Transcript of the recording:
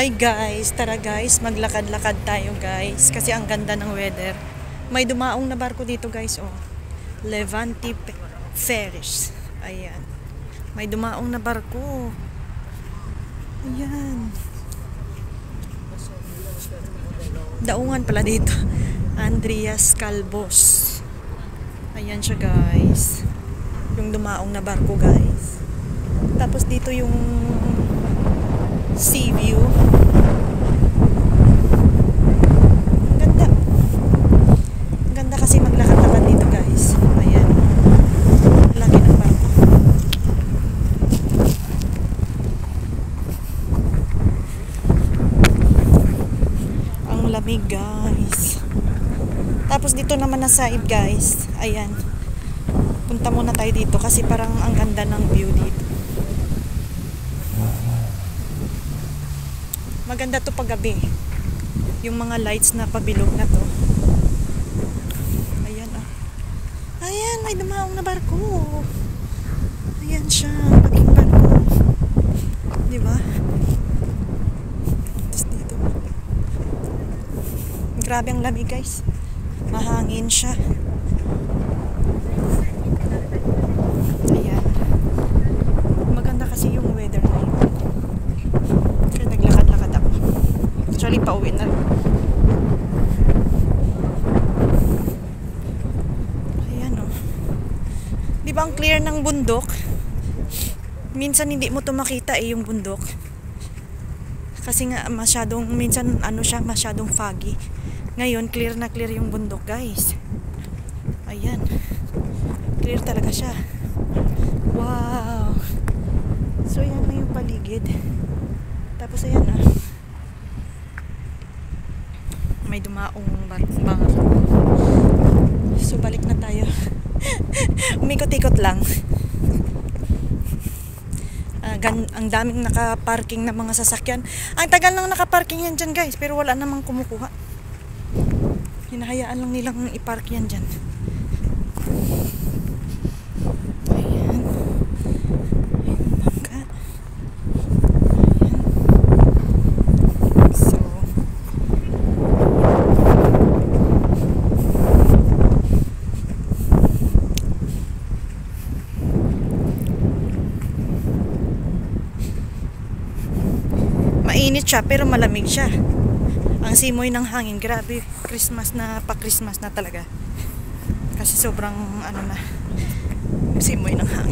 Hi guys, tara guys, maglakad-lakad tayo guys kasi ang ganda ng weather. May dumaong na barko dito guys, oh. Levante Ferries. Ayan. May dumaong na barko. Ayan. Daungan pala dito. Andreas Calvos. Ayan siya guys. Yung dumaong na barko guys. Tapos dito yung sea view. Ang ganda. Ang ganda kasi maglakad-lakad dito guys. Ayan. Laki ng barko. Ang lamig guys. Tapos dito naman na side guys. Ayan. Punta muna tayo dito kasi parang ang ganda ng view dito. Maganda to paggabi. Yung mga lights na pabilog na to. Ayan ah. Ayan, may dumaong na barko. Ayan siya, laking barko. Diba? Tapos dito. Grabe ang lamig guys. Mahangin siya. Ayan. Maganda kasi yung weather na yun. Kaya naglakad-lakad ako. Actually, pauwi na. Ayan o. Di ba ang clear ng bundok? Minsan hindi mo to makita yung bundok. Kasi nga masyadong, minsan ano siya, masyadong foggy. Ngayon, clear na clear yung bundok guys. Ayan. Clear talaga siya. Wow. So, ayan na yung paligid. Tapos, ayan ah. May dumaong barko. So, balik na tayo. Umikot-ikot lang. Ang daming nakaparking na mga sasakyan. Ang tagal nang nakaparking yan dyan guys. Pero wala namang kumukuha. Hinahayaan lang nilang ipark yan dyan. Ayan. Ayan, bangka. Ayan. So, mainit siya pero malamig siya. Ang simoy ng hangin, grabe, Christmas na, pa-Christmas na talaga. Kasi sobrang ano na, simoy ng hangin.